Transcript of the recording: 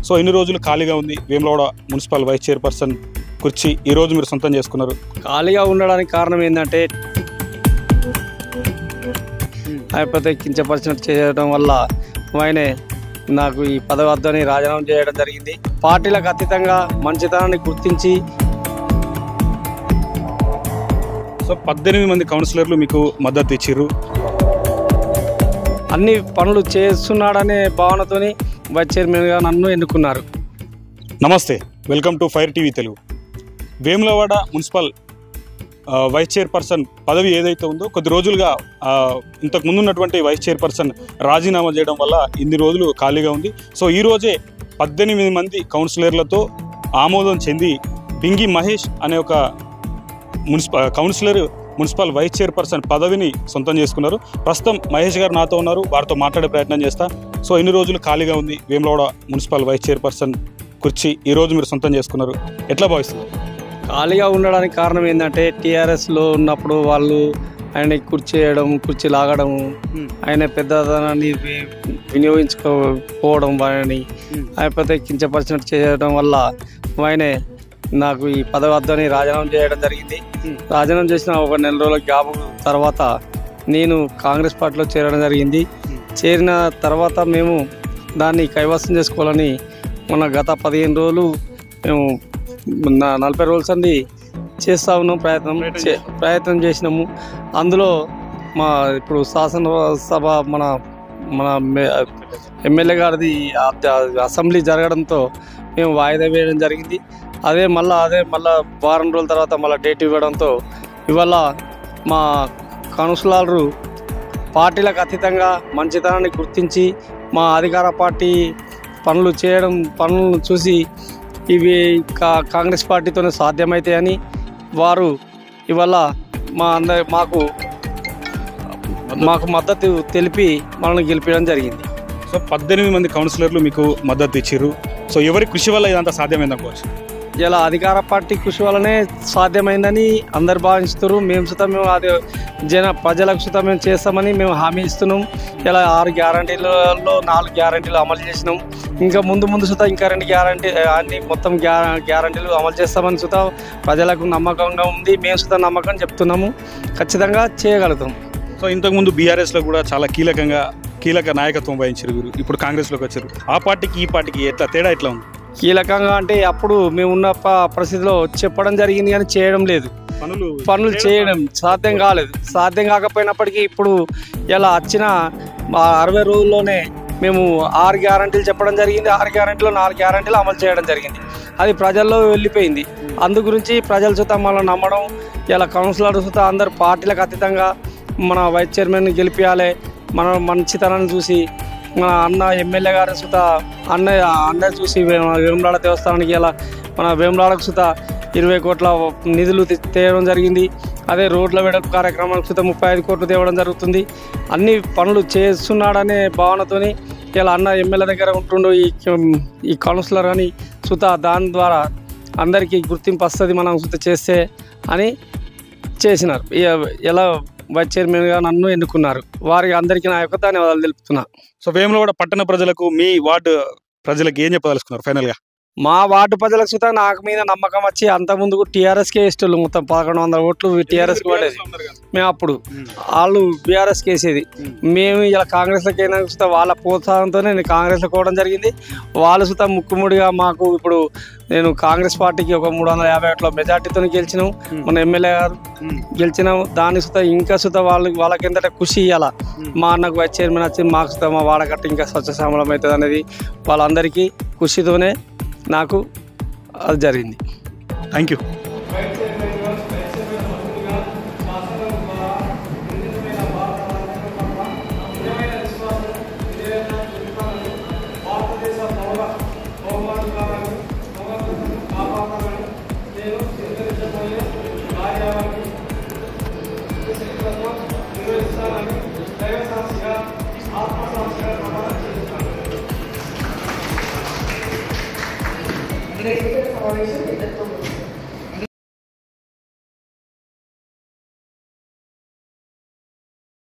So ఇన్ని రోజులు ఖాళీగా ఉంది వేములవాడ మున్సిపల్ వైస్ చైర్పర్సన్ కుర్చీ ఈరోజు మీరు సొంతం చేసుకున్నారు. ఖాళీగా ఉండడానికి కారణం ఏంటంటే లేకపోతే కించపరిచినట్టు చేయడం వల్ల ఆయనే నాకు ఈ పదవి వద్దని రాజీనామా చేయడం జరిగింది. పార్టీలకు అతీతంగా మంచితనాన్ని గుర్తించి సో 18 మంది కౌన్సిలర్లు మీకు మద్దతు ఇచ్చిర్రు. అన్ని పనులు చేస్తున్నాడనే భావనతోని వైస్ చైర్మన్గా నన్ను ఎన్నుకున్నారు. నమస్తే, welcome to Fire TV Telugu. Vemulawada municipal vice chairperson పదవి ఏదైతే ఉందో కొద్ది రోజులుగా ఇంతకు ముందు ఉన్నటువంటి వైస్ చైర్పర్సన్ రాజీనామా చేయడం వల్ల ఇన్ని రోజులు ఖాళీగా ఉంది. సో ఈరోజే 18 మంది కౌన్సిలర్లతో ఆమోదం చెంది బింగి మహేష్ అనే ఒక కౌన్సిలర్ మున్సిపల్ వైస్ చైర్పర్సన్ పదవిని సొంతం చేసుకున్నారు. ప్రస్తుతం మహేష్ గారు నాతో ఉన్నారు, వారితో మాట్లాడే ప్రయత్నం చేస్తా. సో ఇన్ని రోజులు ఖాళీగా ఉంది వేములవాడ మున్సిపల్ వైస్ చైర్పర్సన్ కుర్చీ ఈరోజు మీరు సొంతం చేసుకున్నారు, ఎట్లా భావిస్తున్నారు? ఖాళీగా ఉండడానికి కారణం ఏంటంటే టీఆర్ఎస్లో ఉన్నప్పుడు వాళ్ళు ఆయన కుర్చీ లాగడం, ఆయన పెద్దదనాన్ని వినియోగించుకోకపోవడం, ఆయనని లేకపోతే కించపరిచినట్టు చేయడం వల్ల ఆయనే నాకు ఈ పదవి వద్దని రాజీనామా చేయడం జరిగింది. రాజీనామా చేసిన ఒక నెల రోజుల గ్యాప్ తర్వాత నేను కాంగ్రెస్ పార్టీలో చేరడం జరిగింది. చేరిన తర్వాత మేము దాన్ని కైవసం చేసుకోవాలని మన గత 15 రోజులు మేము 40 రోజుల సంది చేస్తూ ఉన్నాం, ప్రయత్నం చేసినాము. అందులో మా ఇప్పుడు శాసనసభ మన మన ఎమ్మెల్యే గారిది అసెంబ్లీ జరగడంతో మేము వాయిదా వేయడం జరిగింది. అదే మళ్ళీ వారం రోజుల తర్వాత మళ్ళీ డేట్ ఇవ్వడంతో ఇవాళ మా కౌన్సిలర్లు పార్టీలకు అతీతంగా మంచితనాన్ని గుర్తించి మా అధికార పార్టీ పనులను చూసి ఇవి కాంగ్రెస్ పార్టీతోనే సాధ్యమవుతాయని వారు ఇవాళ మాకు మద్దతు తెలిపి మనల్ని గెలిపించడం జరిగింది. సో 18 మంది కౌన్సిలర్లు మీకు మద్దతు ఇచ్చిర్రు. సో ఎవరి కృషి వల్ల ఇదంతా సాధ్యమైందనుకోవచ్చు? ఇలా అధికార పార్టీ కృషి వల్లనే సాధ్యమైందని అందరు భావిస్తున్నారు. మేము అది ప్రజలకు సుతం మేము చేస్తామని మేము హామీ ఇస్తున్నాం. ఇలా 6 గ్యారంటీలలో 4 గ్యారంటీలు అమలు చేసినాం. ఇంకా ముందు సుతా ఇంకా 2 గ్యారంటీ అన్ని మొత్తం గ్యారంటీలు అమలు చేస్తామని సుతా ప్రజలకు నమ్మకంగా ఉంది. మేము సుతా నమ్మకం చెప్తున్నాము, ఖచ్చితంగా చేయగలుగుతాం. సో ఇంతకుముందు బీఆర్ఎస్లో కూడా చాలా కీలక నాయకత్వం వహించారు, ఇప్పుడు కాంగ్రెస్లోకి వచ్చారు. ఆ పార్టీకి ఈ పార్టీకి తేడా ఎట్లా ఉంది? కీలకంగా అంటే అప్పుడు మేము ఉన్న పరిస్థితిలో చెప్పడం జరిగింది కానీ చేయడం లేదు, పనులు చేయడం సాధ్యం కాలేదు. సాధ్యం కాకపోయినప్పటికీ ఇప్పుడు ఇలా వచ్చిన 60 రోజుల్లోనే మేము 6 గ్యారంటీలు చెప్పడం జరిగింది. 6 గ్యారంటీలో 4 గ్యారంటీలు అమలు చేయడం జరిగింది. అది ప్రజల్లో వెళ్ళిపోయింది. అందు గురించి ప్రజల సుతా మళ్ళీ నమ్మడం, ఇలా కౌన్సిలర్ సుతా అందరు పార్టీలకు అతీతంగా మన వైస్ చైర్మన్ గెలిపించాలి, మన మంచితనాన్ని చూసి మన అన్న ఎమ్మెల్యే గారి సుత అన్న చూసి వేములవాడ దేవస్థానానికి ఇలా మన వేములవాడకు సుత 20 కోట్ల నిధులు తేవడం జరిగింది. అదే రోడ్ల వెడల్పు కార్యక్రమానికి సుత 35 కోట్లు తేవడం జరుగుతుంది. అన్ని పనులు చేస్తున్నాడనే భావనతోని ఇలా అన్న ఎమ్మెల్యే దగ్గర ఉంటుండో ఈ కౌన్సిలర్ అని సుత దాని ద్వారా అందరికీ గుర్తింపు వస్తుంది మనం సుత చేస్తే అని చేసినారు. ఎలా వైస్ చైర్మన్గా నన్ను ఎన్నుకున్నారు. వారికి అందరికీ నా యొక్క ధన్యవాదాలు తెలుపుతున్నా. సో వేములవాడ పట్టణ ప్రజలకు, మీ వార్డు ప్రజలకు ఏం చెప్పదలుచుకున్నారు ఫైనల్గా? మా వార్డు ప్రజలకు సుతా నాకు మీద నమ్మకం వచ్చి అంతకుముందుకు టీఆర్ఎస్కే ఇష్టలు మొత్తం 1100 ఓట్లు టీఆర్ఎస్కి పడేది. మేము అప్పుడు వాళ్ళు బీఆర్ఎస్కి వేసేది. మేము ఇలా కాంగ్రెస్లోకి అయినా సుతా వాళ్ళ ప్రోత్సాహంతోనే నేను కాంగ్రెస్లో పోవడం జరిగింది. వాళ్ళు సుతా ముక్కుముడిగా మాకు ఇప్పుడు నేను కాంగ్రెస్ పార్టీకి ఒక 351 మెజార్టీతో గెలిచినాం. మన ఎమ్మెల్యే గారు గెలిచినాము. దాని సుతా ఇంకా సుతా వాళ్ళకి ఎంతటా ఖుషి ఇవ్వాలా, మా అన్నకు వైస్ చైర్మన్ వచ్చి మాకు సుతా మా వాడకట్ట ఇంకా స్వచ్ఛశ్యామలం అవుతుంది అనేది వాళ్ళందరికీ ఖుషితోనే నాకు అది జరిగింది. Thank you. Gracias por